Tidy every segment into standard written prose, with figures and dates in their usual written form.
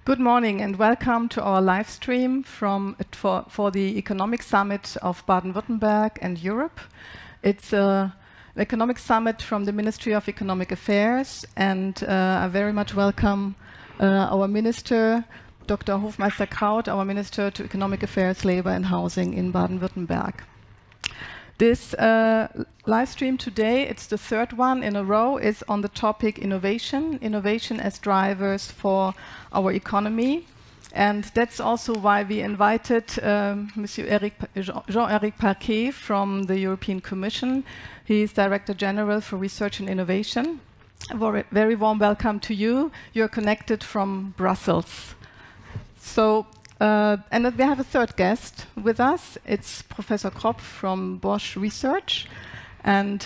Good morning and welcome to our live stream for the Economic Summit of Baden-Württemberg and Europe. It's an economic summit from the Ministry of Economic Affairs, and I very much welcome our Minister, Dr. Hoffmeister-Kraut, our Minister to Economic Affairs, Labour and Housing in Baden-Württemberg. This live stream today, it's the third one in a row, is on the topic innovation as drivers for our economy. And that's also why we invited Monsieur Jean-Éric Parquet from the European Commission. He is Director General for Research and Innovation. A very warm welcome to you. You're connected from Brussels. So, and we have a third guest with us. It's Professor Kropf from Bosch Research. And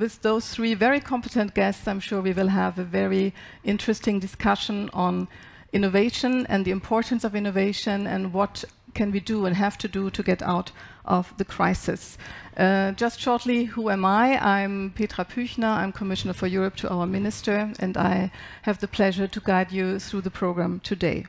with those three very competent guests, I'm sure we will have a very interesting discussion on innovation and the importance of innovation and what can we do and have to do to get out of the crisis. Just shortly, who am I? I'm Petra Püchner. I'm Commissioner for Europe to our Minister, and I have the pleasure to guide you through the program today.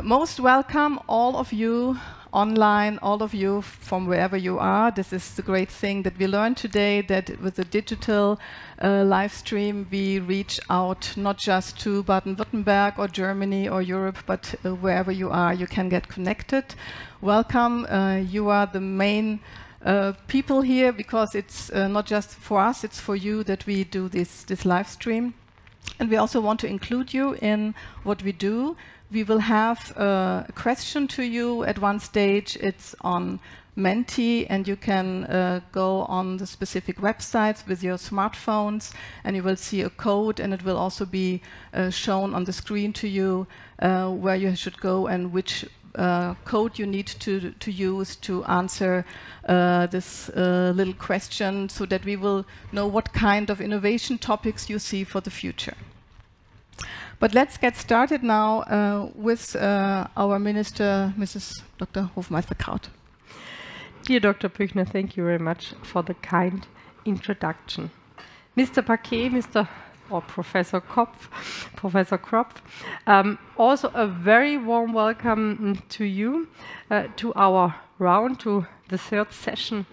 Most welcome, all of you online, all of you from wherever you are. This is the great thing that we learned today, that with the digital live stream, we reach out not just to Baden-Württemberg or Germany or Europe, but wherever you are, you can get connected. Welcome. You are the main people here, because it's not just for us, it's for you that we do this live stream. And we also want to include you in what we do. We will have a question to you at one stage. It's on Menti, and you can go on the specific websites with your smartphones, and you will see a code, and it will also be shown on the screen to you where you should go and which code you need to use to answer this little question, so that we will know what kind of innovation topics you see for the future. But let's get started now with our Minister, Mrs. Dr. Hoffmeister-Kraut. Dear Dr. Püchner, thank you very much for the kind introduction. Mr. Parquet, Professor Kropf, also a very warm welcome to you to our round, to the third session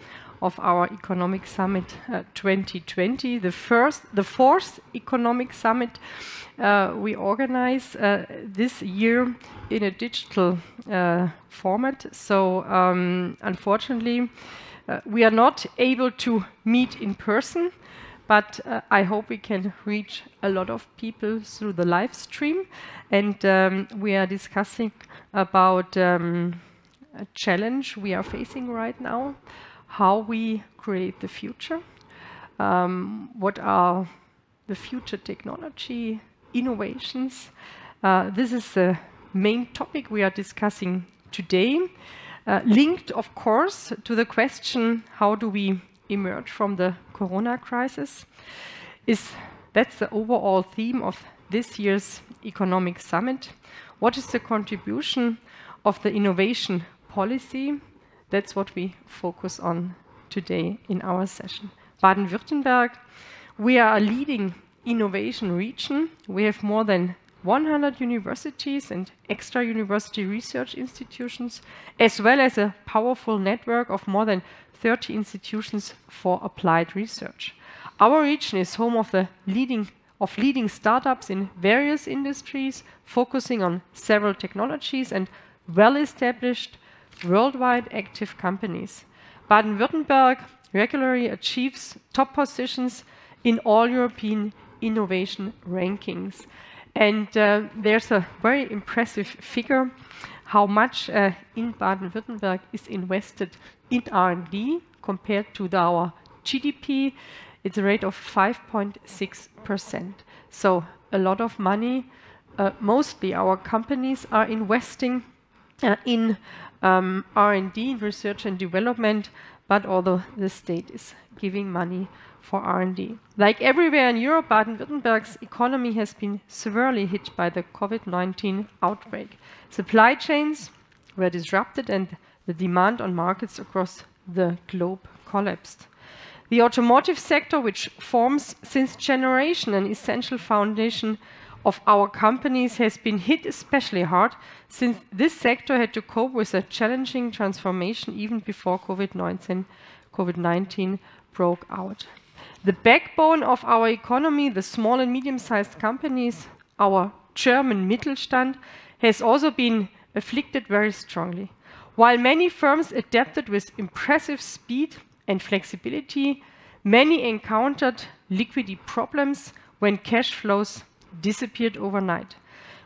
of our Economic Summit 2020, the fourth Economic Summit we organize this year in a digital format. So unfortunately, we are not able to meet in person, but I hope we can reach a lot of people through the live stream. And we are discussing about a challenge we are facing right now, how we create the future, what are the future technology innovations. This is the main topic we are discussing today, linked, of course, to the question, how do we emerge from the Corona crisis? That's the overall theme of this year's Economic Summit. What is the contribution of the innovation policy? That's what we focus on today in our session. Baden-Württemberg, we are a leading innovation region. We have more than 100 universities and extra university research institutions, as well as a powerful network of more than 30 institutions for applied research. Our region is home of leading startups in various industries, focusing on several technologies and well-established worldwide active companies. Baden-Württemberg regularly achieves top positions in all European innovation rankings. And there's a very impressive figure how much in Baden-Württemberg is invested in R&D compared to our GDP. It's a rate of 5.6%. So a lot of money. Mostly our companies are investing in R&D, research and development, but although the state is giving money for R&D. Like everywhere in Europe, Baden-Württemberg's economy has been severely hit by the COVID-19 outbreak. Supply chains were disrupted and the demand on markets across the globe collapsed. The automotive sector, which forms since generation an essential foundation of our companies has been hit especially hard, since this sector had to cope with a challenging transformation even before COVID-19 broke out. The backbone of our economy, the small and medium-sized companies, our German Mittelstand, has also been afflicted very strongly. While many firms adapted with impressive speed and flexibility, many encountered liquidity problems when cash flows disappeared overnight.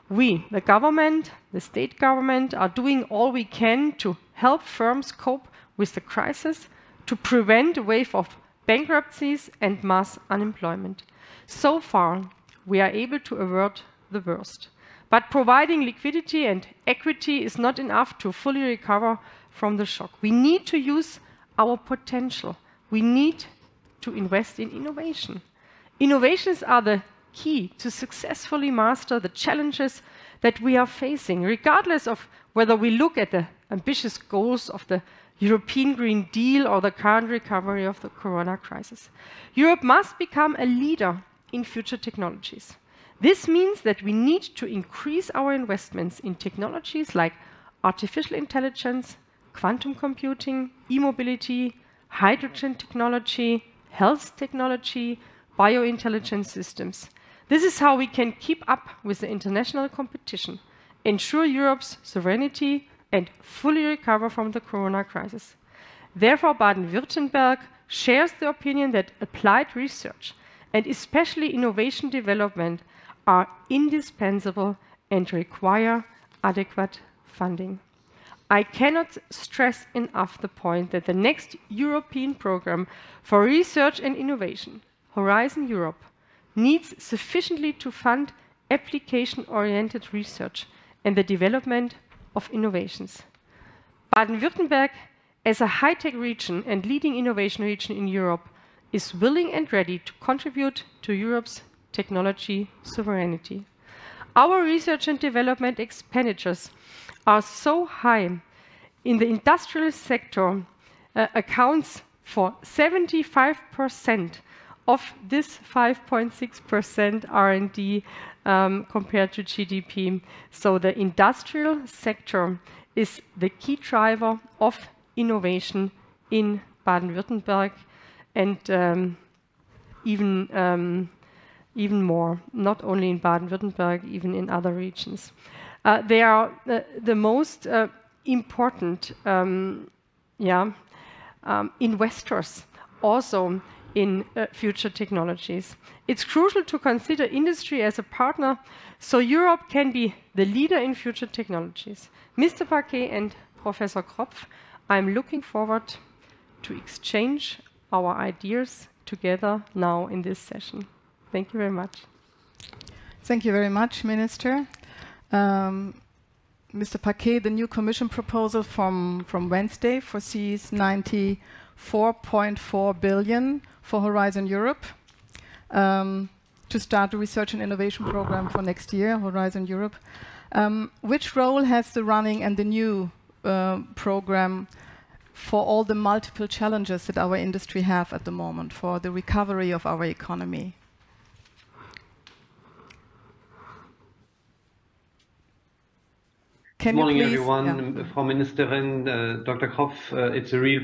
We, the government, the state government, are doing all we can to help firms cope with the crisis, to prevent a wave of bankruptcies and mass unemployment. So far, we are able to avert the worst. But providing liquidity and equity is not enough to fully recover from the shock. We need to use our potential. We need to invest in innovation. Innovations are the key to successfully master the challenges that we are facing, regardless of whether we look at the ambitious goals of the European Green Deal or the current recovery of the corona crisis. Europe must become a leader in future technologies. This means that we need to increase our investments in technologies like artificial intelligence, quantum computing, e-mobility, hydrogen technology, health technology, biointelligence systems. This is how we can keep up with the international competition, ensure Europe's sovereignty, and fully recover from the corona crisis. Therefore, Baden-Württemberg shares the opinion that applied research and especially innovation development are indispensable and require adequate funding. I cannot stress enough the point that the next European program for research and innovation, Horizon Europe, needs sufficiently to fund application-oriented research and the development of innovations. Baden-Württemberg, as a high-tech region and leading innovation region in Europe, is willing and ready to contribute to Europe's technology sovereignty. Our research and development expenditures are so high in the industrial sector, accounts for 75% of this 5.6% R&D compared to GDP. So the industrial sector is the key driver of innovation in Baden-Württemberg, and even more, not only in Baden-Württemberg, even in other regions. They are the most important investors also in future technologies. It's crucial to consider industry as a partner so Europe can be the leader in future technologies. Mr. Paquet and Professor Kropf, I'm looking forward to exchange our ideas together now in this session. Thank you very much. Thank you very much, Minister. Mr. Paquet, the new Commission proposal from Wednesday foresees 94.4 billion for Horizon Europe to start the research and innovation program for next year, Horizon Europe. Which role has the running and the new program for all the multiple challenges that our industry have at the moment for the recovery of our economy? Good morning, everyone. Frau Ministerin, Dr. Kropf, it's a real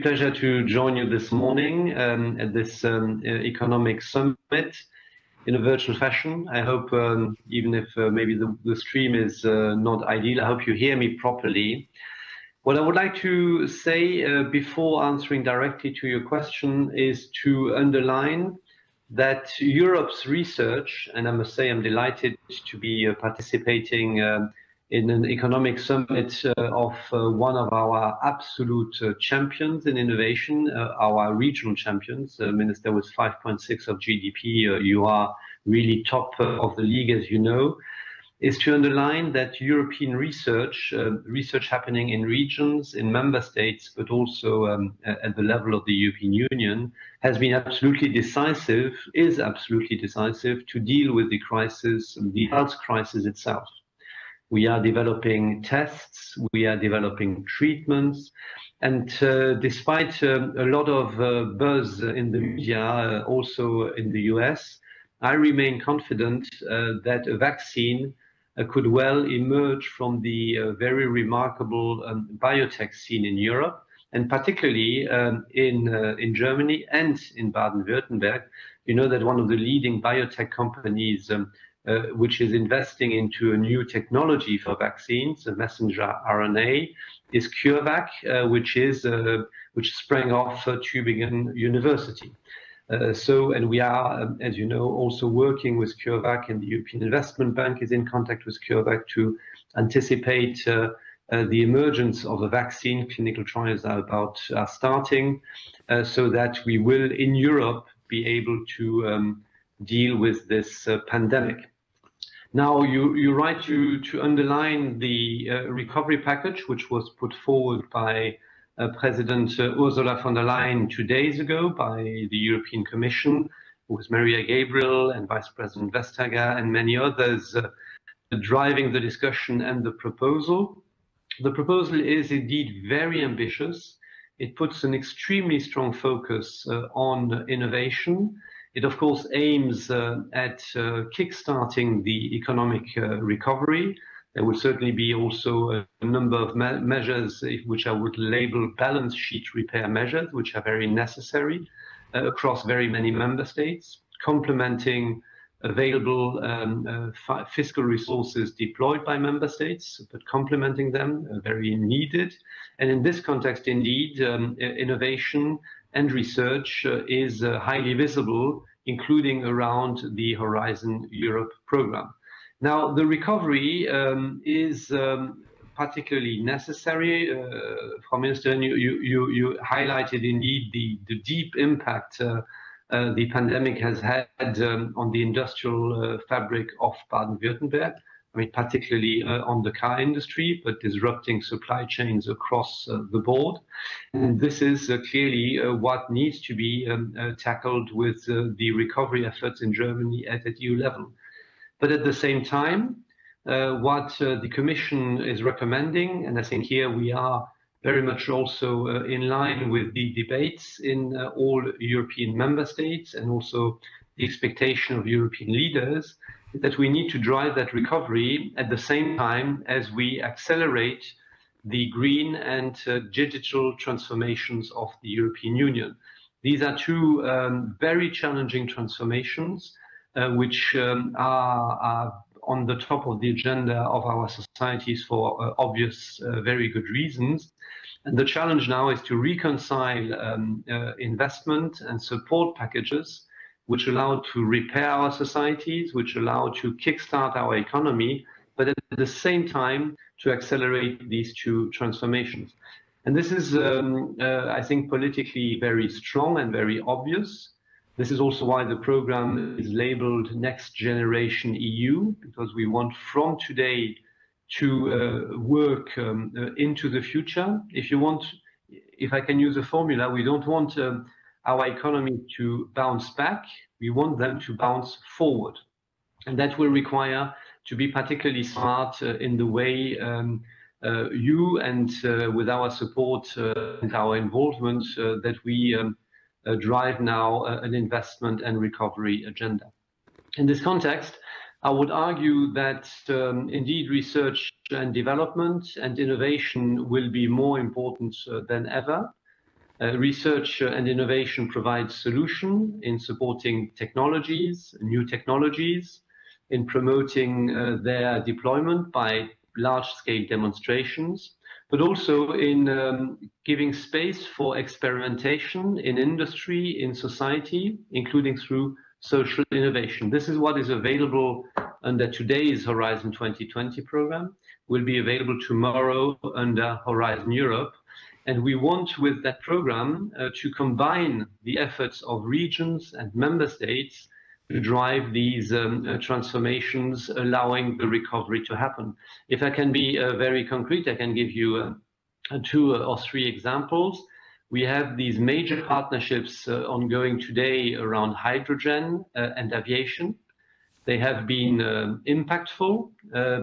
pleasure to join you this morning at this economic summit in a virtual fashion. I hope, even if maybe the stream is not ideal, I hope you hear me properly. What I would like to say before answering directly to your question is to underline that Europe's research, and I must say I'm delighted to be participating in an economic summit of one of our absolute champions in innovation, our regional champions. Minister, with 5.6 of GDP, you are really top of the league, as you know, is to underline that European research, research happening in regions, in member states, but also at the level of the European Union, has been absolutely decisive, is absolutely decisive to deal with the crisis, the health crisis itself. We are developing tests, we are developing treatments, and despite a lot of buzz in the media, also in the US, I remain confident that a vaccine could well emerge from the very remarkable biotech scene in Europe, and particularly in Germany and in Baden-Württemberg. You know that one of the leading biotech companies which is investing into a new technology for vaccines, a messenger RNA, is CureVac, which sprang off Tübingen University. And we are, as you know, also working with CureVac, and the European Investment Bank is in contact with CureVac to anticipate the emergence of a vaccine. Clinical trials are starting, so that we will, in Europe, be able to deal with this pandemic. Now, you're right to underline the recovery package, which was put forward by President Ursula von der Leyen 2 days ago by the European Commission, with Maria Gabriel and Vice President Vestager and many others driving the discussion and the proposal. The proposal is indeed very ambitious. It puts an extremely strong focus on innovation. It, of course, aims at kickstarting the economic recovery. There will certainly be also a number of measures which I would label balance sheet repair measures, which are very necessary across very many member states, complementing available fiscal resources deployed by member states, but complementing them, very needed. And in this context, indeed, innovation and research is highly visible, including around the Horizon Europe program. Now, the recovery is particularly necessary. Frau Ministerin, you highlighted indeed the deep impact the pandemic has had on the industrial fabric of Baden-Württemberg. I mean, particularly on the car industry, but disrupting supply chains across the board. And this is clearly what needs to be tackled with the recovery efforts in Germany at EU level. But at the same time, what the Commission is recommending, and I think here we are very much also in line with the debates in all European member states, and also the expectation of European leaders, that we need to drive that recovery at the same time as we accelerate the green and digital transformations of the European Union. These are two very challenging transformations which are on the top of the agenda of our societies for obvious, very good reasons. And the challenge now is to reconcile investment and support packages which allow to repair our societies, which allow to kickstart our economy, but at the same time to accelerate these two transformations. And this is, I think, politically very strong and very obvious. This is also why the program is labeled Next Generation EU, because we want from today to work into the future. If I can use a formula, we don't want our economy to bounce back. We want them to bounce forward. And that will require to be particularly smart in the way you and with our support and our involvement that we drive now an investment and recovery agenda. In this context, I would argue that indeed research and development and innovation will be more important than ever. Research and innovation provide solutions in supporting technologies, new technologies, in promoting their deployment by large-scale demonstrations, but also in giving space for experimentation in industry, in society, including through social innovation. This is what is available under today's Horizon 2020 program, will be available tomorrow under Horizon Europe. And we want with that program to combine the efforts of regions and member states to drive these transformations, allowing the recovery to happen. If I can be very concrete, I can give you 2 or 3 examples. We have these major partnerships ongoing today around hydrogen and aviation. They have been impactful,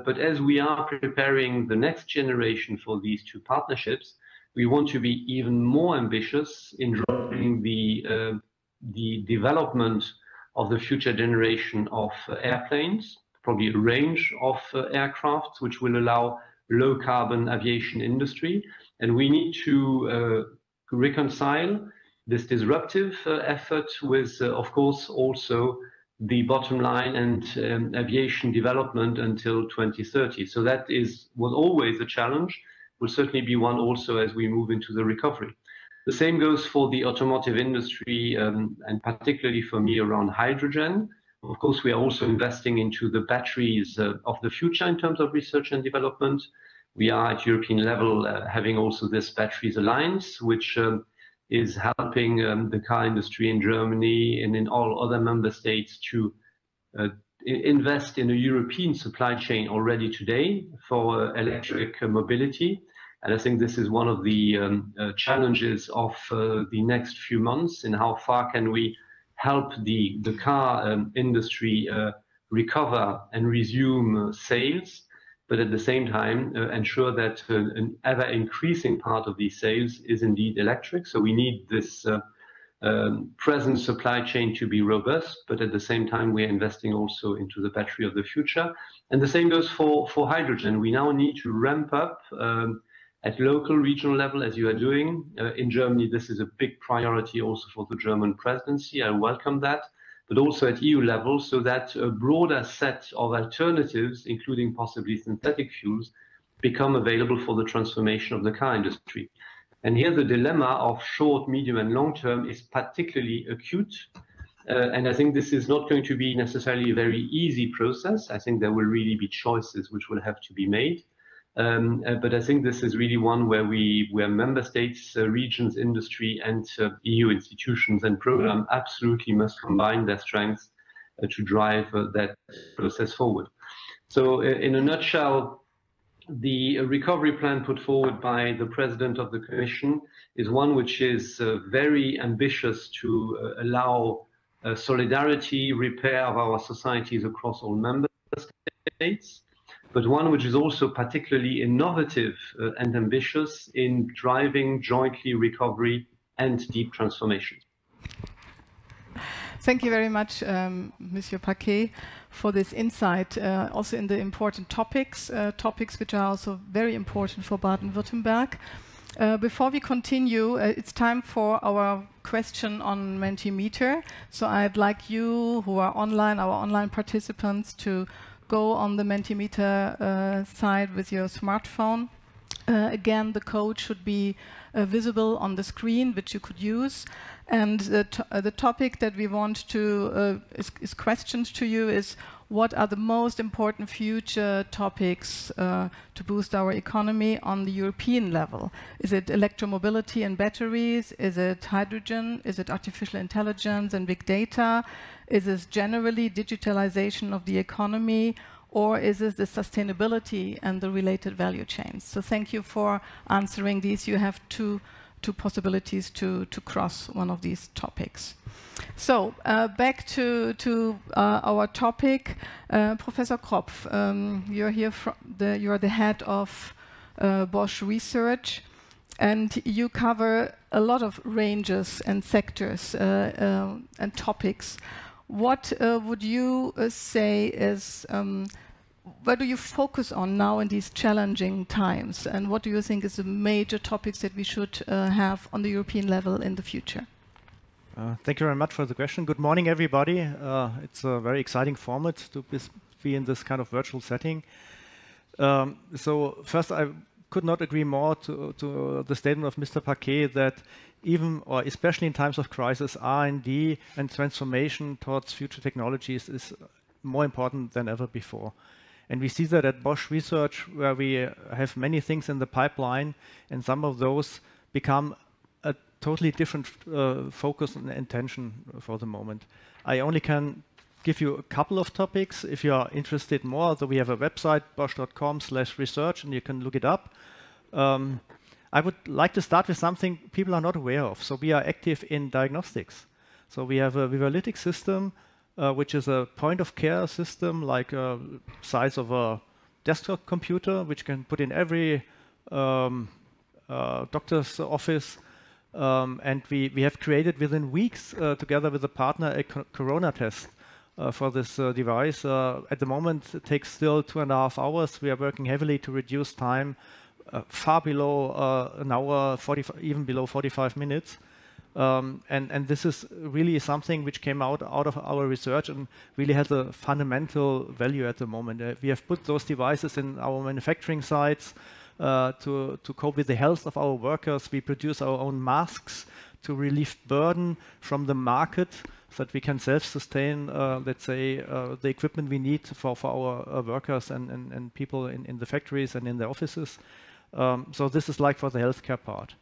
but as we are preparing the next generation for these 2 partnerships, we want to be even more ambitious in driving the development of the future generation of airplanes, probably a range of aircraft, which will allow low carbon aviation industry. And we need to reconcile this disruptive effort with, of course, also the bottom line and aviation development until 2030. So that was always a challenge, will certainly be one also as we move into the recovery. The same goes for the automotive industry, and particularly for me around hydrogen. Of course, we are also investing into the batteries of the future in terms of research and development. We are at European level having also this Batteries Alliance, which is helping the car industry in Germany and in all other member states to invest in a European supply chain already today for electric mobility. And I think this is one of the challenges of the next few months, in how far can we help the car industry recover and resume sales, but at the same time ensure that an ever increasing part of these sales is indeed electric. So we need this present supply chain to be robust, but at the same time we're investing also into the battery of the future. And the same goes for hydrogen. We now need to ramp up at local, regional level, as you are doing. In Germany, this is a big priority also for the German presidency. I welcome that, but also at EU level, so that a broader set of alternatives, including possibly synthetic fuels, become available for the transformation of the car industry. And here the dilemma of short, medium, and long term is particularly acute. And I think this is not going to be necessarily a very easy process. I think there will really be choices which will have to be made. But I think this is really one where member states, regions, industry, and EU institutions and program absolutely must combine their strengths to drive that process forward. So in a nutshell, the recovery plan put forward by the President of the Commission is one which is very ambitious to allow solidarity, repair of our societies across all member states, but one which is also particularly innovative and ambitious in driving jointly recovery and deep transformation. Thank you very much, Monsieur Paquet, for this insight, also in the important topics which are also very important for Baden-Württemberg. Before we continue, it's time for our question on Mentimeter. So I'd like you who are online, our online participants, to go on the Mentimeter site with your smartphone. Again, the code should be visible on the screen, which you could use. And the topic that we want to is questions to you is: what are the most important future topics to boost our economy on the European level? Is it electromobility and batteries? Is it hydrogen? Is it artificial intelligence and big data? Is it generally digitalization of the economy? Or is it the sustainability and the related value chains? So thank you for answering these. You have two possibilities to cross one of these topics. So back to our topic. Professor Kropf, you're here you're the head of Bosch Research, and you cover a lot of ranges and sectors and topics. What would you say is, where do you focus on now in these challenging times? And what do you think is the major topics that we should have on the European level in the future? Thank you very much for the question. Good morning, everybody. It's a very exciting format to be in this kind of virtual setting. So first, I could not agree more to the statement of Mr. Paquet that even, or especially in times of crisis, R&D and transformation towards future technologies is more important than ever before. And we see that at Bosch Research, where we have many things in the pipeline, and some of those become a totally different focus and intention for the moment. I only can give you a couple of topics. If you are interested more, so we have a website, bosch.com/research, and you can look it up. I would like to start with something people are not aware of. So we are active in diagnostics. So we have a Vivalytic system, which is a point-of-care system, like a size of a desktop computer, which can put in every doctor's office. And we have created within weeks, together with a partner, a corona test, for this device. At the moment, it takes still 2.5 hours. We are working heavily to reduce time far below an hour, even below 45 minutes. And this is really something which came out of our research and really has a fundamental value at the moment. We have put those devices in our manufacturing sites to cope with the health of our workers. We produce our own masks to relieve burden from the market so that we can self-sustain, let's say, the equipment we need for our workers and people in the factories and in the offices. So this is like for the healthcare part.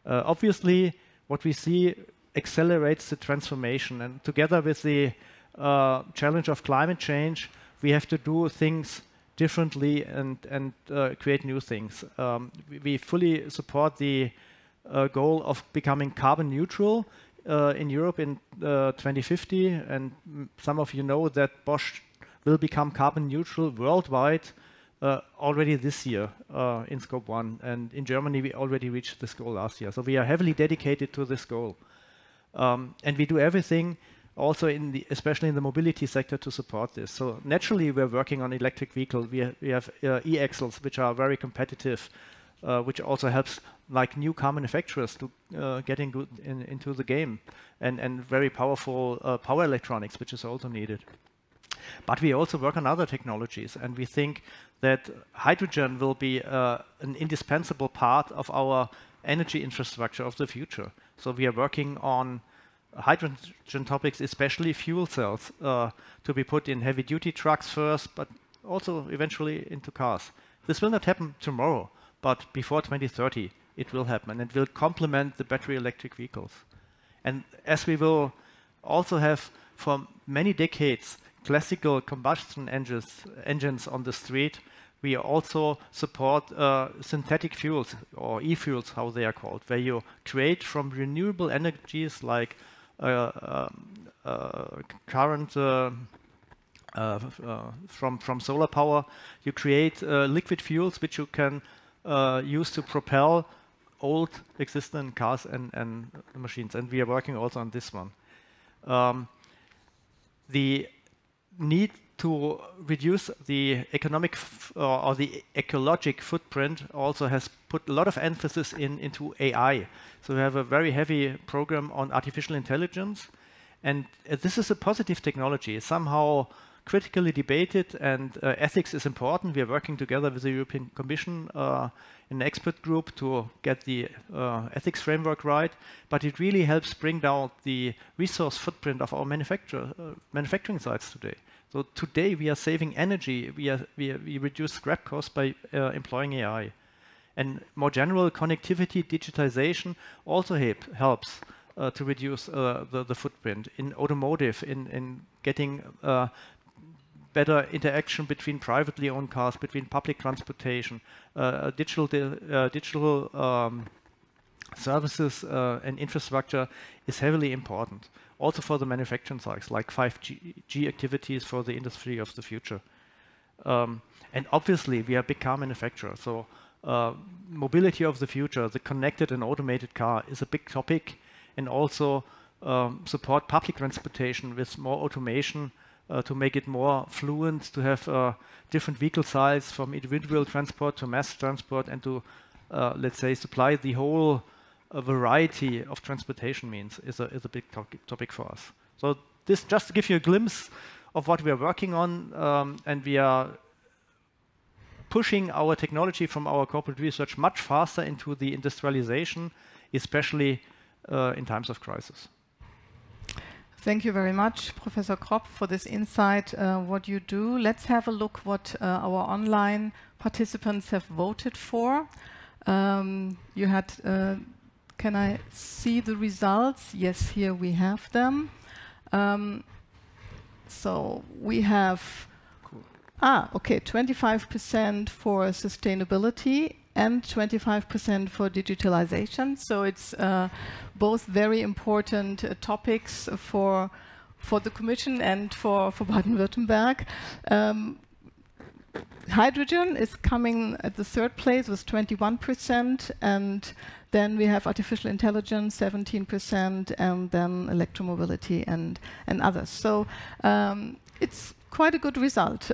Obviously, what we see accelerates the transformation, and together with the challenge of climate change, we have to do things differently and create new things. We fully support the goal of becoming carbon neutral in Europe in 2050, and some of you know that Bosch will become carbon neutral worldwide already this year in Scope 1, and in Germany we already reached this goal last year. So we are heavily dedicated to this goal, and we do everything also especially in the mobility sector to support this. So naturally we're working on electric vehicles. We have e-axles which are very competitive, which also helps like new car manufacturers to get into the game, and very powerful power electronics, which is also needed. But we also work on other technologies, and we think that hydrogen will be an indispensable part of our energy infrastructure of the future. So we are working on hydrogen topics, especially fuel cells, to be put in heavy-duty trucks first, but also eventually into cars. This will not happen tomorrow, but before 2030 it will happen, and it will complement the battery electric vehicles. And as we will also have for many decades classical combustion engines on the street, we also support synthetic fuels, or e-fuels, how they are called, where you create from renewable energies like current from solar power. You create liquid fuels which you can use to propel old existing cars and machines, and we are working also on this one. The need to reduce the economic or the ecologic footprint also has put a lot of emphasis into AI. So we have a very heavy program on artificial intelligence, and this is a positive technology. It's somehow critically debated, and ethics is important. We are working together with the European Commission in an expert group to get the ethics framework right, but it really helps bring down the resource footprint of our manufacturing sites today. So today we are saving energy, we reduce scrap costs by employing AI. And more general, connectivity, digitization also helps to reduce the footprint in automotive, in getting better interaction between privately owned cars, between public transportation, digital services and infrastructure is heavily important. Also for the manufacturing sites, like 5G activities for the industry of the future. And obviously, we are a big car manufacturer, so mobility of the future, the connected and automated car is a big topic, and also support public transportation with more automation to make it more fluent, to have different vehicle sizes from individual transport to mass transport, and to, let's say, supply the whole variety of transportation means is a big topic for us. So this just to give you a glimpse of what we are working on, and we are pushing our technology from our corporate research much faster into the industrialization, especially in times of crisis. Thank you very much, Professor Kropf, for this insight, what you do. Let's have a look what our online participants have voted for. You had, can I see the results? Yes, here we have them. So we have, okay, 25% for sustainability and 25% for digitalization. So it's both very important topics for the Commission and for Baden-Württemberg. hydrogen is coming at the third place with 21%, and then we have artificial intelligence, 17%, and then electromobility and others. So it's quite a good result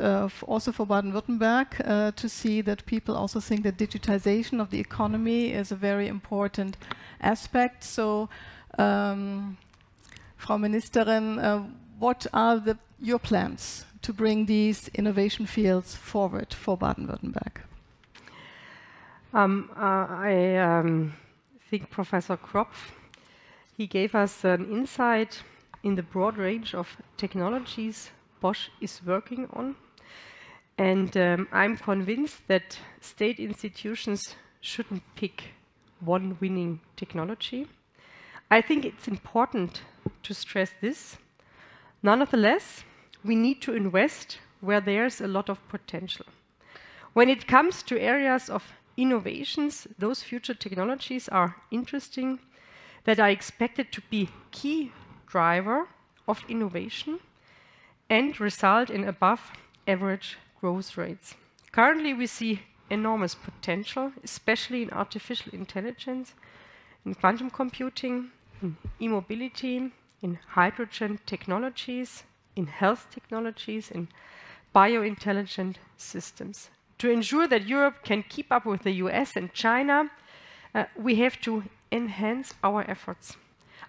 also for Baden-Württemberg to see that people also think that digitization of the economy is a very important aspect. So, Frau Ministerin, what are your plans to bring these innovation fields forward for Baden-Württemberg? I think Professor Kropf, he gave us an insight in the broad range of technologies Bosch is working on. And I'm convinced that state institutions shouldn't pick one winning technology. I think it's important to stress this. Nonetheless, we need to invest where there's a lot of potential. When it comes to areas of innovations, those future technologies are interesting, that are expected to be key driver of innovation and result in above average growth rates. Currently, we see enormous potential, especially in artificial intelligence, in quantum computing, in e-mobility, in hydrogen technologies, in health technologies, in biointelligent systems. To ensure that Europe can keep up with the US and China, we have to enhance our efforts.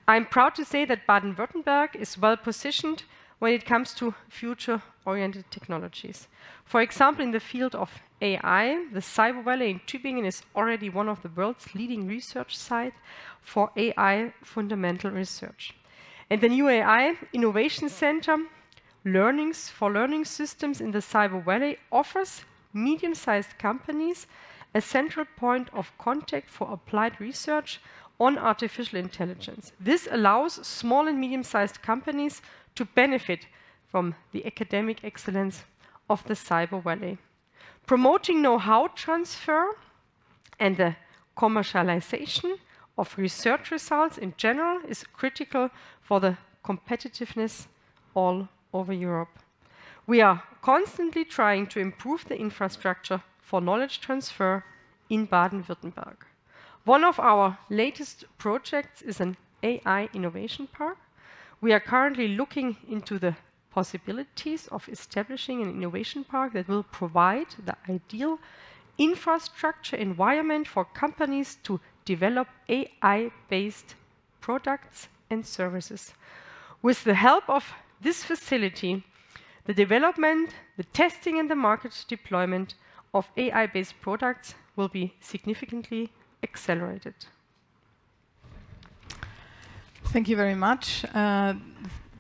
I'm proud to say that Baden-Württemberg is well positioned when it comes to future-oriented technologies. For example, in the field of AI, the Cyber Valley in Tübingen is already one of the world's leading research sites for AI fundamental research. And the new AI Innovation Center, Learnings for Learning Systems in the Cyber Valley, offers medium-sized companies a central point of contact for applied research on artificial intelligence. This allows small and medium-sized companies to benefit from the academic excellence of the Cyber Valley. Promoting know-how transfer and the commercialization of research results in general is critical for the competitiveness all over Europe. We are constantly trying to improve the infrastructure for knowledge transfer in Baden-Württemberg. One of our latest projects is an AI innovation park. We are currently looking into the possibilities of establishing an innovation park that will provide the ideal infrastructure environment for companies to develop AI-based products and services. With the help of this facility, the development, the testing and the market deployment of AI-based products will be significantly accelerated. Thank you very much.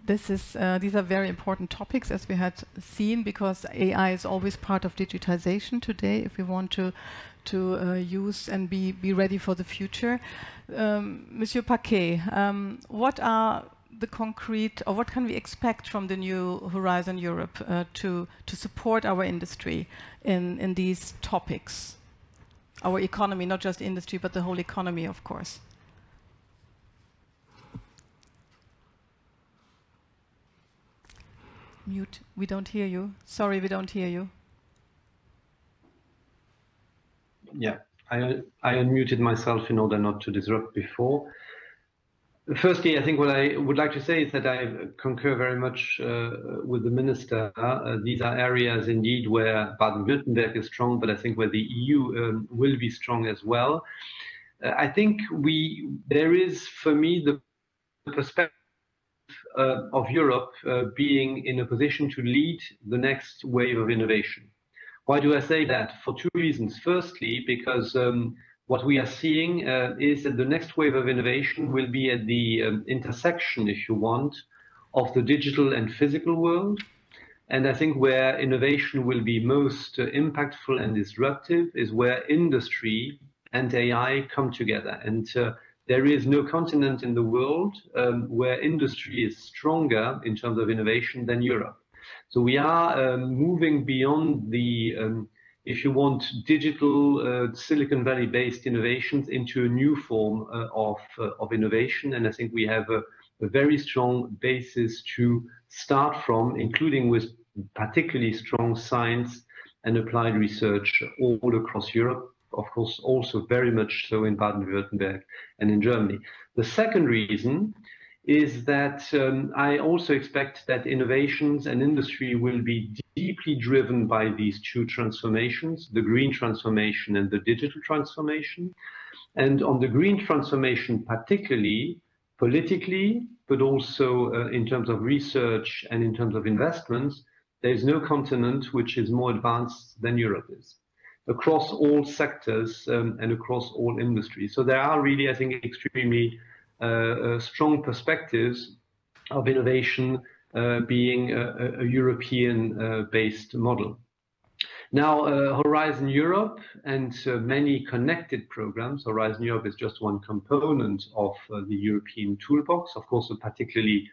These are very important topics, as we had seen, because AI is always part of digitization today if we want to use and be ready for the future. Monsieur Paquet, what are the concrete, or what can we expect from the new Horizon Europe to support our industry in these topics? Our economy, not just industry, but the whole economy, of course. Mute. We don't hear you. Sorry, we don't hear you. Yeah, I unmuted myself in order not to disrupt before. Firstly, I think what I would like to say is that I concur very much with the Minister. These are areas indeed where Baden-Württemberg is strong, but I think where the EU will be strong as well. I think there is, for me, the perspective of Europe being in a position to lead the next wave of innovation. Why do I say that? For two reasons. Firstly, because what we are seeing is that the next wave of innovation will be at the intersection, if you want, of the digital and physical world. And I think where innovation will be most impactful and disruptive is where industry and AI come together. And there is no continent in the world where industry is stronger in terms of innovation than Europe. So we are moving beyond the, if you want, digital Silicon Valley-based innovations into a new form of innovation. And I think we have a very strong basis to start from, including with particularly strong science and applied research all across Europe, of course, also very much so in Baden-Württemberg and in Germany. The second reason is that I also expect that innovations and industry will be deeply driven by these two transformations, the green transformation and the digital transformation. And on the green transformation, particularly politically, but also in terms of research and in terms of investments, there is no continent which is more advanced than Europe is, across all sectors and across all industries. So there are really, I think, extremely strong perspectives of innovation being a European-based model. Now, Horizon Europe and many connected programs, Horizon Europe is just one component of the European toolbox, of course, particularly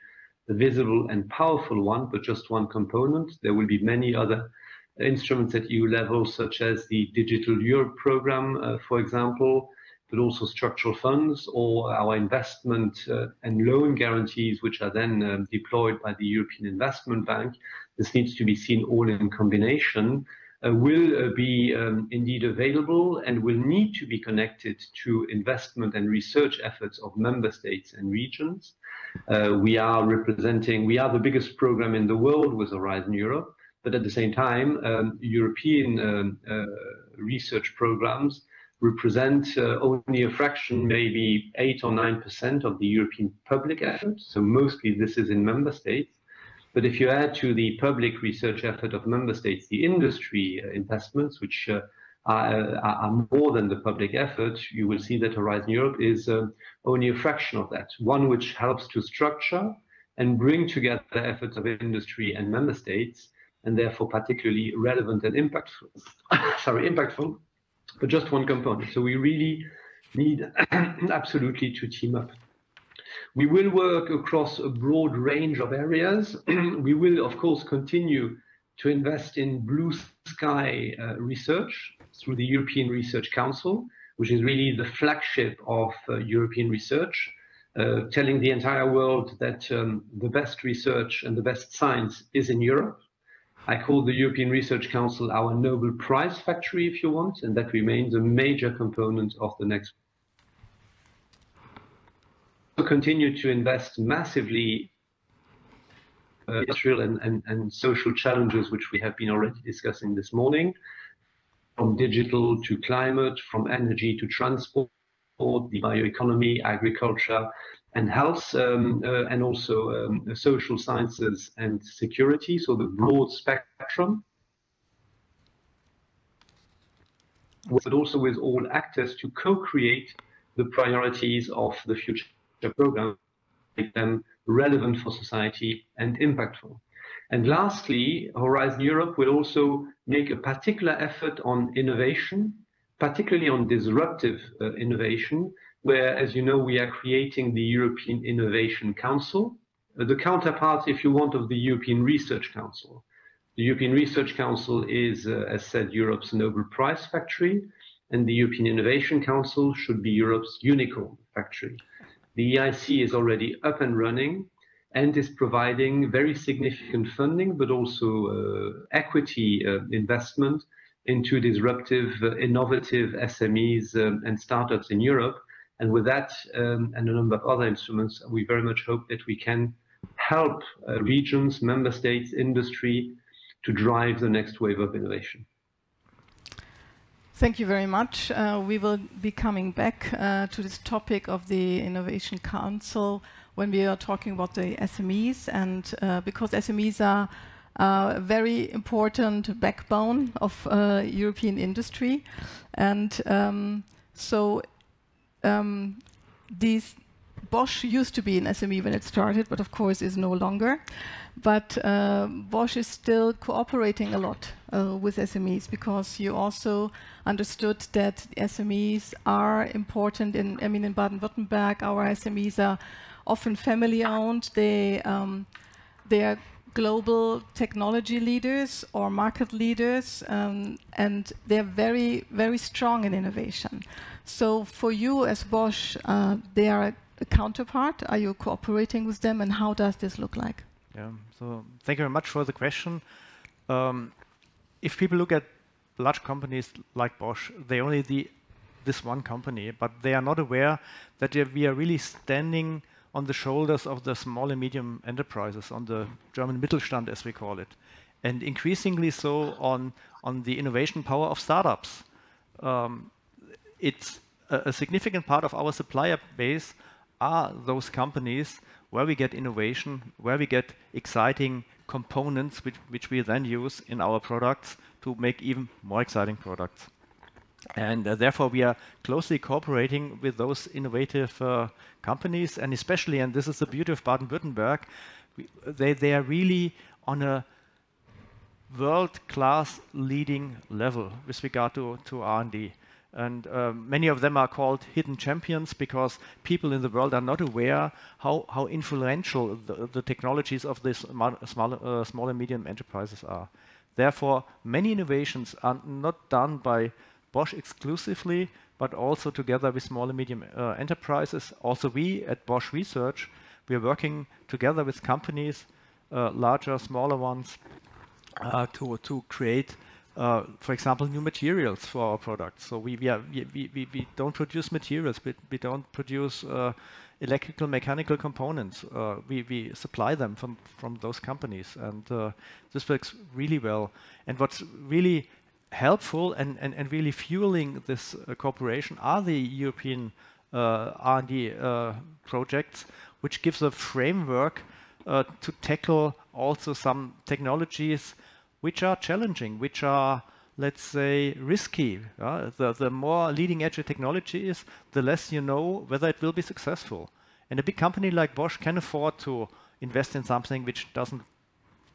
the visible and powerful one, but just one component. There will be many other instruments at EU level, such as the Digital Europe program, for example, but also structural funds or our investment and loan guarantees, which are then deployed by the European Investment Bank. This needs to be seen all in combination, will be indeed available and will need to be connected to investment and research efforts of member states and regions. We are the biggest program in the world with Horizon Europe, but at the same time, European research programs represent only a fraction, maybe 8 or 9% of the European public effort. So mostly this is in member states. But if you add to the public research effort of member states, the industry investments, which are more than the public effort, you will see that Horizon Europe is only a fraction of that. One which helps to structure and bring together the efforts of industry and member states, and therefore particularly relevant and impactful, but just one component. So we really need absolutely to team up. We will work across a broad range of areas. We will, of course, continue to invest in blue sky research through the European Research Council, which is really the flagship of European research, telling the entire world that the best research and the best science is in Europe. I call the European Research Council our Nobel Prize factory, if you want, and that remains a major component of the next. We'll continue to invest massively in industrial and social challenges, which we have been already discussing this morning, from digital to climate, from energy to transport, the bioeconomy, agriculture, and health, and also social sciences and security, so the broad spectrum, but also with all actors to co-create the priorities of the future program, make them relevant for society and impactful. And lastly, Horizon Europe will also make a particular effort on innovation, particularly on disruptive innovation, where, as you know, we are creating the European Innovation Council, the counterpart, if you want, of the European Research Council. The European Research Council is, as said, Europe's Nobel Prize factory, and the European Innovation Council should be Europe's unicorn factory. The EIC is already up and running and is providing very significant funding, but also equity investment into disruptive, innovative SMEs and startups in Europe. And with that and a number of other instruments, we very much hope that we can help regions, member states, industry to drive the next wave of innovation. Thank you very much. We will be coming back to this topic of the Innovation Council when we are talking about the SMEs, and because SMEs are a very important backbone of European industry. And Bosch used to be an SME when it started, but of course is no longer. But Bosch is still cooperating a lot with SMEs, because you also understood that SMEs are important. In Baden-Württemberg, our SMEs are often family-owned. They are global technology leaders or market leaders, and they're very, very strong in innovation. So for you as Bosch, they are a counterpart. Are you cooperating with them, and how does this look like? Yeah, so thank you very much for the question. If people look at large companies like Bosch, they only this one company, but they are not aware that we are really standing on the shoulders of the small and medium enterprises, on the German Mittelstand, as we call it, and increasingly so on the innovation power of startups. It's a significant part of our supplier base are those companies where we get innovation, where we get exciting components which we then use in our products to make even more exciting products. And therefore we are closely cooperating with those innovative companies, and especially, and this is the beauty of Baden-Württemberg, they are really on a world-class leading level with regard to R&D. And many of them are called hidden champions because people in the world are not aware how influential the technologies of these small and medium enterprises are. Therefore, many innovations are not done by Bosch exclusively, but also together with small and medium enterprises. Also we at Bosch Research, we are working together with companies, larger, smaller ones, to create for example, new materials for our products. So we don't produce materials, we don't produce electrical, mechanical components. We supply them from those companies, and this works really well. And what's really helpful and really fueling this cooperation are the European R&D projects, which gives a framework to tackle also some technologies which are challenging, which are, let's say, risky. The more leading edge a technology is, the less you know whether it will be successful. And a big company like Bosch can afford to invest in something which doesn't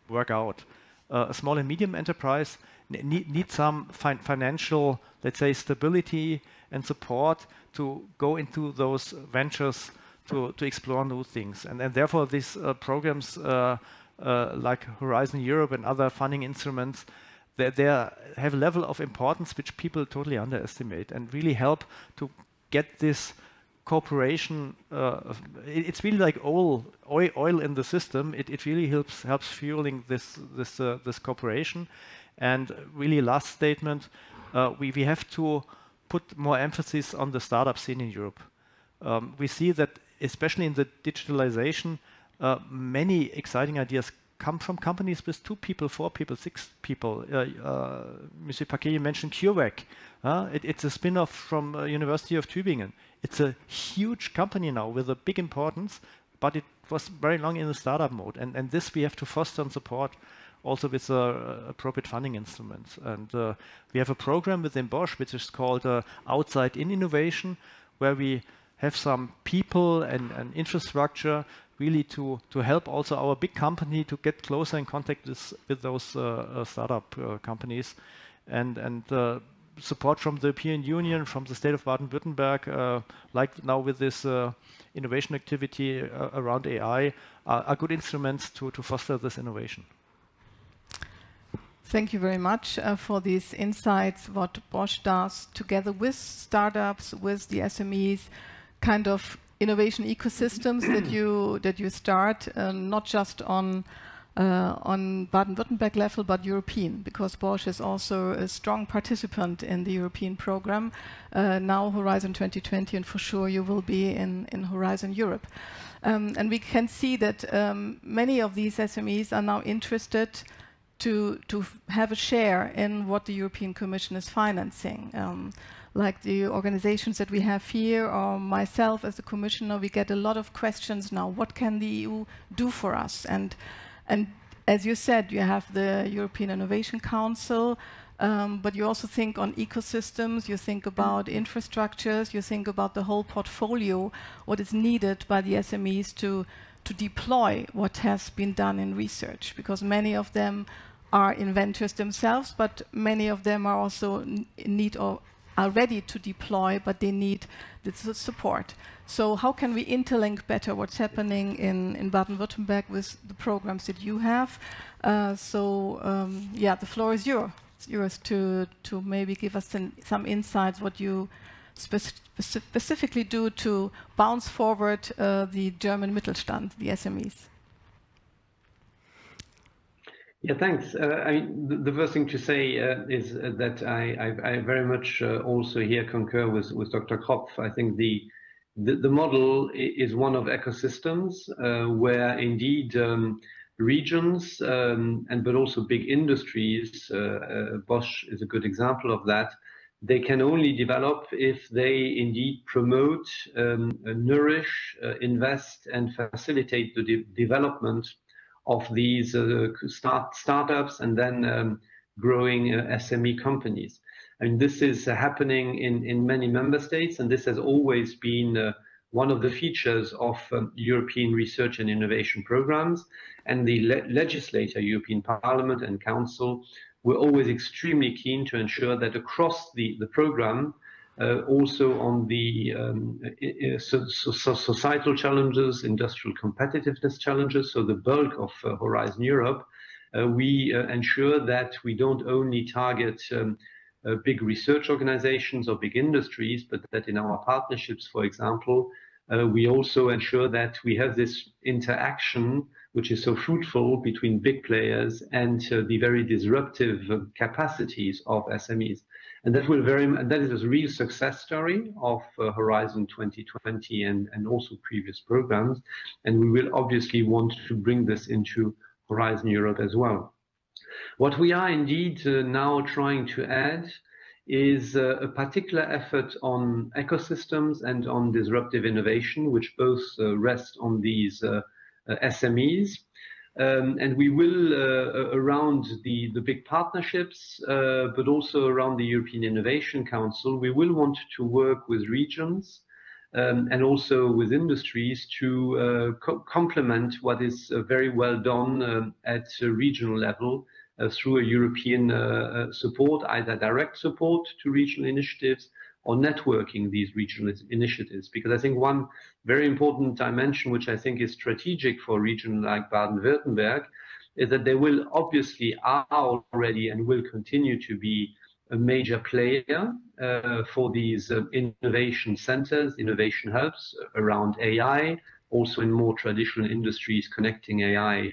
work out. A small and medium enterprise needs some financial, let's say, stability and support to go into those ventures to explore new things. And therefore these programs like Horizon Europe and other funding instruments, they have a level of importance which people totally underestimate and really help to get this cooperation. It's really like oil in the system. It really helps fueling this cooperation. And really, last statement, we have to put more emphasis on the startup scene in Europe. We see that, especially in the digitalization, many exciting ideas come from companies with 2 people, 4 people, 6 people. Monsieur Paquet, you mentioned CureVac. It's a spin-off from University of Tübingen. It's a huge company now with a big importance, but it was very long in the startup mode. And this we have to foster and support also with appropriate funding instruments. And we have a program within Bosch which is called Outside In Innovation, where we have some people and infrastructure really to help also our big company to get closer in contact with those startup companies, and support from the European Union, from the state of Baden-Württemberg, like now with this innovation activity around AI, are good instruments to foster this innovation. Thank you very much for these insights, what Bosch does together with startups, with the SMEs, kind of innovation ecosystems that you start, not just on Baden-Württemberg level, but European, because Bosch is also a strong participant in the European program, now Horizon 2020, and for sure you will be in Horizon Europe. And we can see that many of these SMEs are now interested to have a share in what the European Commission is financing. Like the organizations that we have here, or myself as the commissioner, we get a lot of questions now. What can the EU do for us? And as you said, you have the European Innovation Council, but you also think on ecosystems, you think about infrastructures, you think about the whole portfolio, what is needed by the SMEs to deploy what has been done in research, because many of them are inventors themselves, but many of them are also are ready to deploy, but they need this support. So how can we interlink better what's happening in Baden-Württemberg with the programs that you have? Yeah, the floor is yours to maybe give us some insights what you specifically do to bounce forward the German Mittelstand, the SMEs. Yeah, thanks. I mean, the first thing to say is that I very much also here concur with Dr. Kropf. I think the model is one of ecosystems where indeed regions and but also big industries, Bosch is a good example of that, they can only develop if they indeed promote, nourish, invest and facilitate the development of these startups and then growing SME companies. I mean, this is happening in many member states, and this has always been one of the features of European research and innovation programs. And the legislator, European Parliament and Council, were always extremely keen to ensure that across the program, also on the societal challenges, industrial competitiveness challenges, so the bulk of Horizon Europe, we ensure that we don't only target big research organizations or big industries, but that in our partnerships, for example, we also ensure that we have this interaction which is so fruitful between big players and the very disruptive capacities of SMEs. And that is a real success story of Horizon 2020 and also previous programs. And we will obviously want to bring this into Horizon Europe as well. What we are indeed now trying to add is a particular effort on ecosystems and on disruptive innovation, which both rest on these SMEs. And we will, around the big partnerships, but also around the European Innovation Council, we will want to work with regions and also with industries to complement what is very well done at a regional level through a European support, either direct support to regional initiatives or networking these regional initiatives. Because I think one very important dimension, which I think is strategic for a region like Baden-Württemberg, is that they will obviously are already and will continue to be a major player for these innovation centers, innovation hubs around AI, also in more traditional industries connecting AI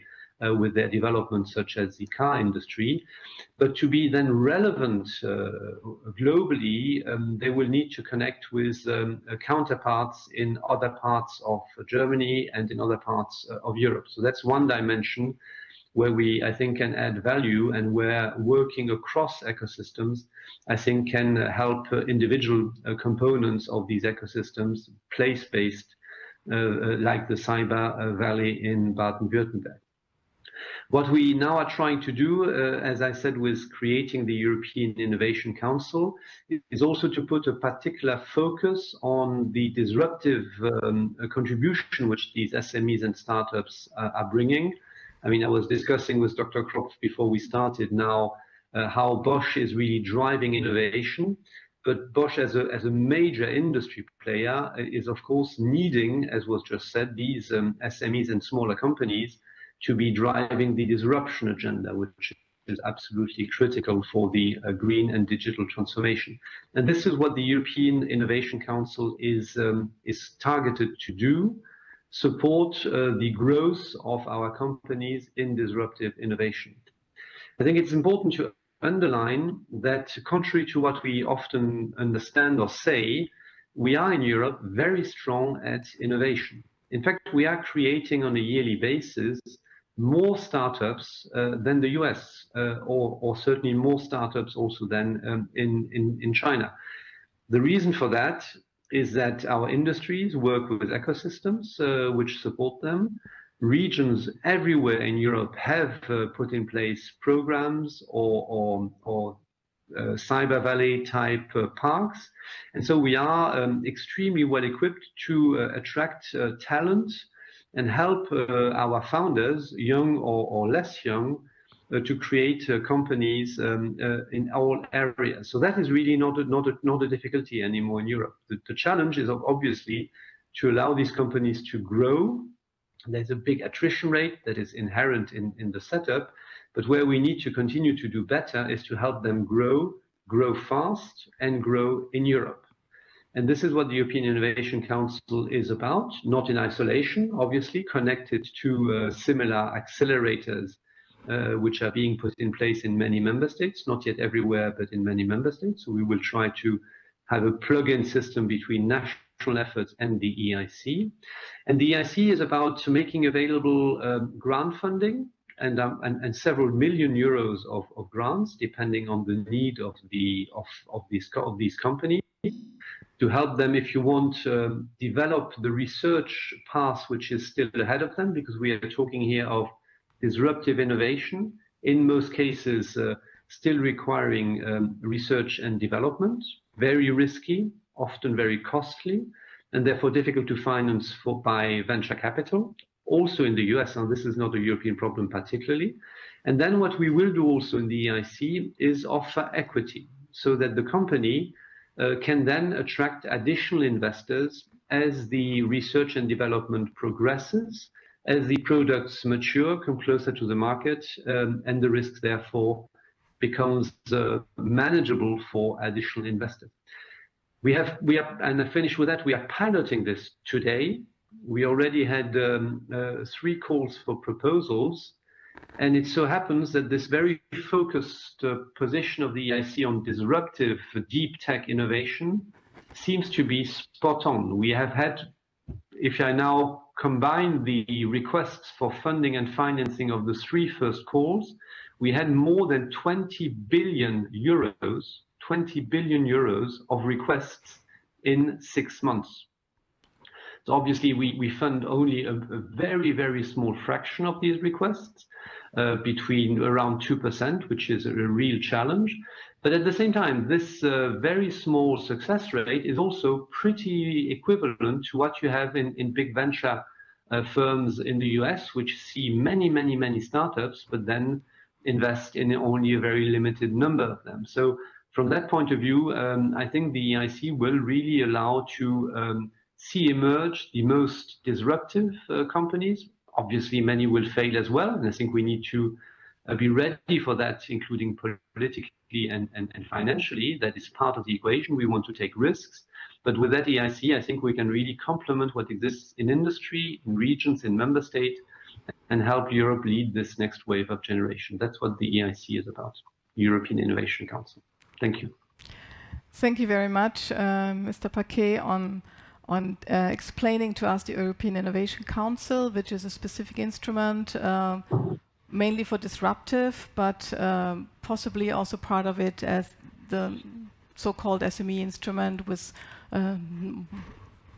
with their development, such as the car industry. But to be then relevant globally, they will need to connect with counterparts in other parts of Germany and in other parts of Europe. So that's one dimension where we, I think, can add value, and where working across ecosystems, I think, can help individual components of these ecosystems, place-based, like the Cyber Valley in Baden-Württemberg. What we now are trying to do, as I said, with creating the European Innovation Council, is also to put a particular focus on the disruptive contribution which these SMEs and startups are bringing. I mean, I was discussing with Dr. Kropf before we started now how Bosch is really driving innovation. But Bosch, as a major industry player, is of course needing, as was just said, these SMEs and smaller companies to be driving the disruption agenda, which is absolutely critical for the green and digital transformation. And this is what the European Innovation Council is targeted to do: support the growth of our companies in disruptive innovation. I think it's important to underline that, contrary to what we often understand or say, we are in Europe very strong at innovation. In fact, we are creating on a yearly basis more startups than the US, or certainly more startups also than in China. The reason for that is that our industries work with ecosystems which support them. Regions everywhere in Europe have put in place programs or Cyber Valley type parks. And so we are extremely well equipped to attract talent and help our founders, young or less young, to create companies in all areas. So that is really not a difficulty anymore in Europe. The challenge is obviously to allow these companies to grow. There's a big attrition rate that is inherent in the setup, but where we need to continue to do better is to help them grow fast, and grow in Europe. And this is what the European Innovation Council is about, not in isolation, obviously, connected to similar accelerators which are being put in place in many member states, not yet everywhere, but in many member states. So we will try to have a plug-in system between national efforts and the EIC. And the EIC is about making available grant funding and several million euros of grants, depending on the need of these companies, to help them, if you want, develop the research path which is still ahead of them, because we are talking here of disruptive innovation, in most cases still requiring research and development, very risky, often very costly, and therefore difficult to finance by venture capital, also in the US, and this is not a European problem particularly. And then what we will do also in the EIC is offer equity, so that the company can then attract additional investors as the research and development progresses, as the products mature, come closer to the market, and the risk therefore becomes manageable for additional investors. We are, and I finish with that, we are piloting this today. We already had 3 calls for proposals, and it so happens that this very focused position of the EIC on disruptive deep tech innovation seems to be spot on. We have had, if I now combine the requests for funding and financing of the 3 first calls, we had more than 20 billion euros of requests in 6 months. So obviously we fund only a very, very small fraction of these requests, between around 2%, which is a real challenge. But at the same time, this very small success rate is also pretty equivalent to what you have in big venture firms in the US, which see many, many, many startups, but then invest in only a very limited number of them. So from that point of view, I think the EIC will really allow to see emerge the most disruptive companies. Obviously, many will fail as well, and I think we need to be ready for that, including politically and financially. That is part of the equation. We want to take risks. But with that EIC, I think we can really complement what exists in industry, in regions, in member states, and help Europe lead this next wave of generation. That's what the EIC is about, European Innovation Council. Thank you. Thank you very much, Mr. Paquet, on explaining to us the European Innovation Council, which is a specific instrument mainly for disruptive, but possibly also part of it as the so-called SME instrument with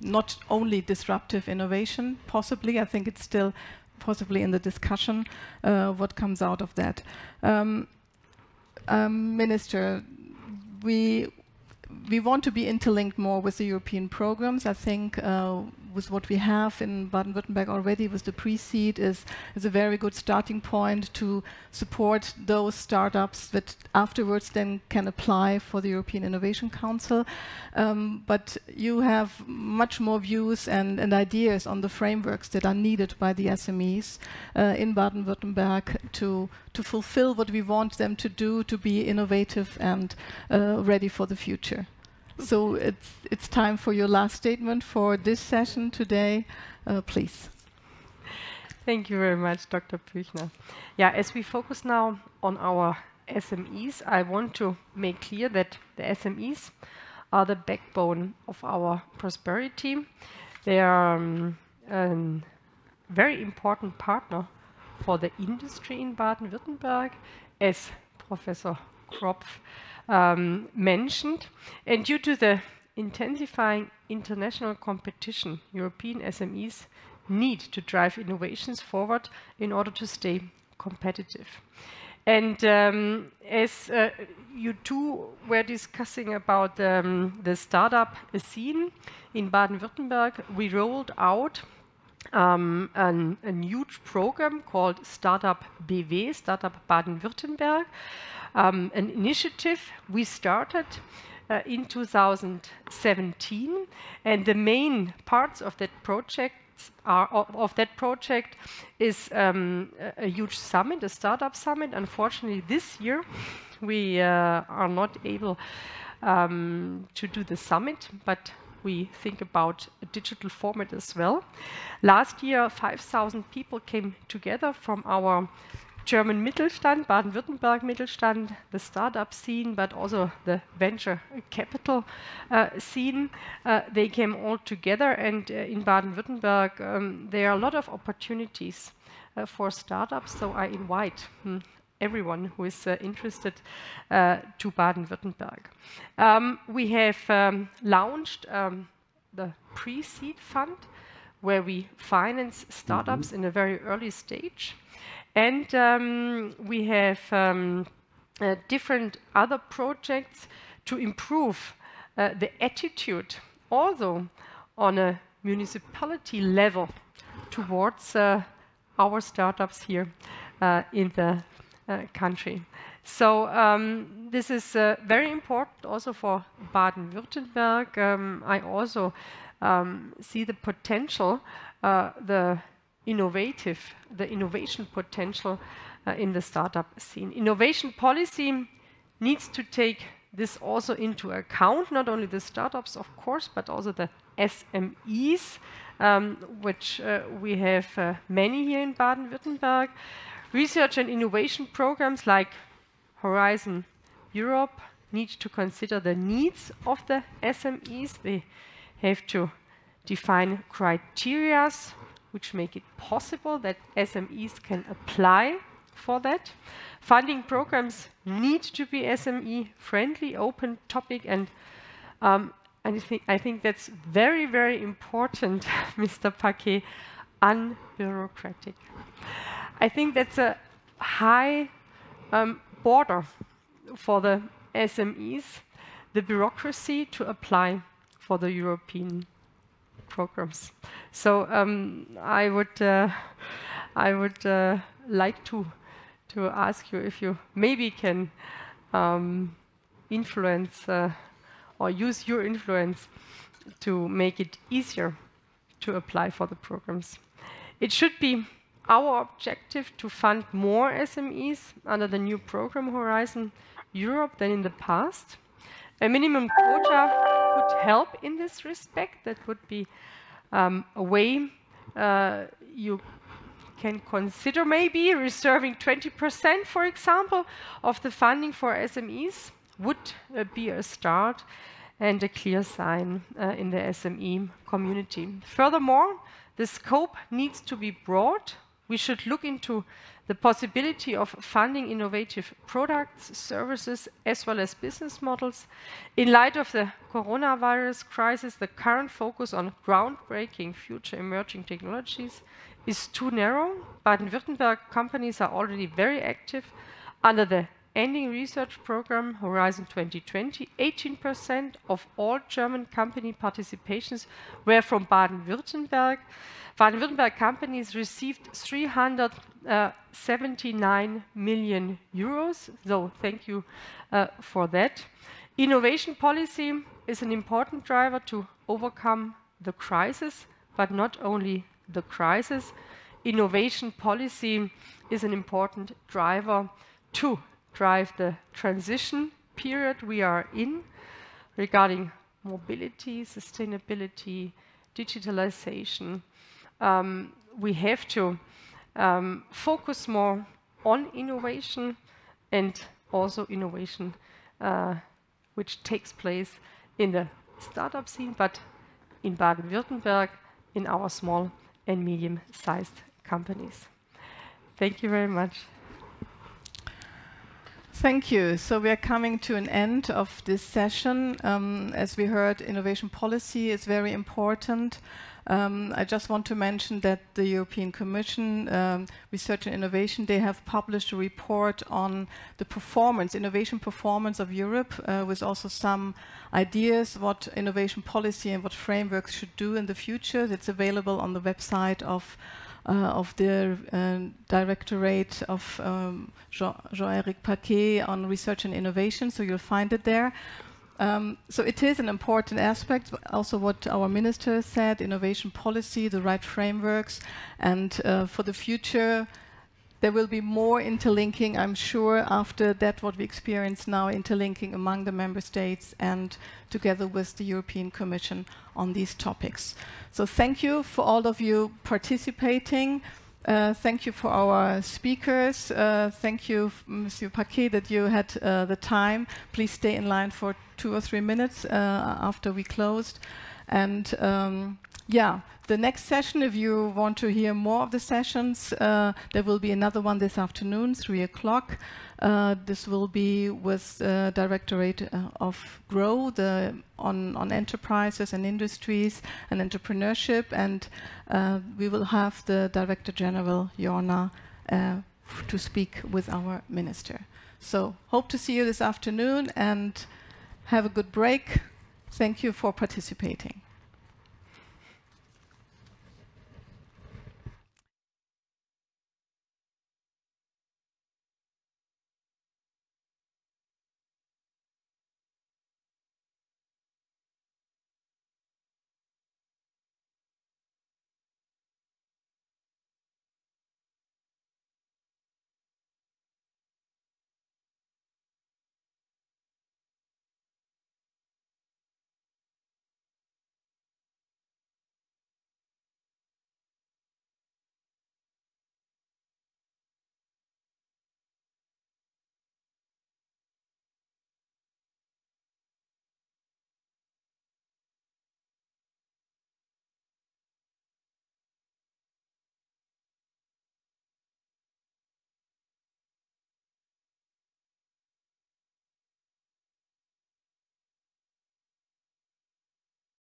not only disruptive innovation, possibly. I think it's still possibly in the discussion what comes out of that. Minister, we want to be interlinked more with the European programs. I think with what we have in Baden-Württemberg already with the pre-seed is a very good starting point to support those startups that afterwards then can apply for the European Innovation Council. But you have much more views and ideas on the frameworks that are needed by the SMEs in Baden-Württemberg to fulfill what we want them to do, to be innovative and ready for the future. So it's time for your last statement for this session today, please. Thank you very much, Dr. Büchner. Yeah, as we focus now on our SMEs, I want to make clear that the SMEs are the backbone of our prosperity. They are a very important partner for the industry in Baden-Württemberg, as Professor Kropf mentioned. And due to the intensifying international competition, European SMEs need to drive innovations forward in order to stay competitive. And as you two were discussing about the startup scene in Baden-Württemberg, we rolled out a huge program called Startup BW, Startup Baden-Württemberg, an initiative we started in 2017, and the main parts of that project is a huge summit, a startup summit. Unfortunately, this year we are not able to do the summit, but we think about a digital format as well. Last year, 5,000 people came together from our German Mittelstand, Baden-Württemberg Mittelstand, the startup scene, but also the venture capital scene. They came all together, and in Baden-Württemberg there are a lot of opportunities for startups, so I invite everyone who is interested to Baden-Württemberg. We have launched the pre-seed fund, where we finance startups in a very early stage. And we have different other projects to improve the attitude, also on a municipality level, towards our startups here in the country. So this is very important also for Baden-Württemberg. I also see the potential, the innovation potential in the startup scene. Innovation policy needs to take this also into account, not only the startups, of course, but also the SMEs, which we have many here in Baden-Württemberg. Research and innovation programs like Horizon Europe need to consider the needs of the SMEs. They have to define criteria which make it possible that SMEs can apply for that. Funding programs need to be SME friendly, open topic, and I think that's very, very important, Mr. Paquet, unbureaucratic. I think that's a high border for the SMEs, the bureaucracy to apply for the European programs. So I would like to ask you if you maybe can influence or use your influence to make it easier to apply for the programs. It should be our objective to fund more SMEs under the new program Horizon Europe than in the past. A minimum quota could help in this respect. That would be a way you can consider maybe reserving 20%, for example, of the funding for SMEs would be a start and a clear sign in the SME community. Furthermore, the scope needs to be broad. We should look into the possibility of funding innovative products, services, as well as business models. In light of the coronavirus crisis, the current focus on groundbreaking future emerging technologies is too narrow. Baden-Württemberg companies are already very active. Under the ending research program Horizon 2020, 18% of all German company participations were from Baden-Württemberg. Baden-Württemberg companies received 379 million euros, so thank you for that. Innovation policy is an important driver to overcome the crisis, but not only the crisis. Innovation policy is an important driver to drive the transition period we are in regarding mobility, sustainability, digitalization. We have to focus more on innovation and also innovation which takes place in the startup scene, but in Baden-Württemberg, in our small and medium-sized companies. Thank you very much. Thank you. So we are coming to an end of this session. As we heard, innovation policy is very important. I just want to mention that the European Commission, Research and Innovation, they have published a report on the performance, innovation performance of Europe, with also some ideas what innovation policy and what frameworks should do in the future. It's available on the website of the Directorate of Jean-Éric Paquet on Research and Innovation, so you'll find it there. So it is an important aspect, also what our minister said, innovation policy, the right frameworks, and for the future, there will be more interlinking, I'm sure, after that what we experience now, interlinking among the member states and together with the European Commission on these topics. So thank you for all of you participating. Thank you for our speakers. Thank you, Monsieur Paquet, that you had the time. Please stay in line for 2 or 3 minutes after we closed. And yeah, the next session, if you want to hear more of the sessions, there will be another one this afternoon, 3 o'clock. This will be with Directorate of GROW on enterprises and industries and entrepreneurship, and we will have the Director General, Jorna, to speak with our minister. So hope to see you this afternoon and have a good break. Thank you for participating.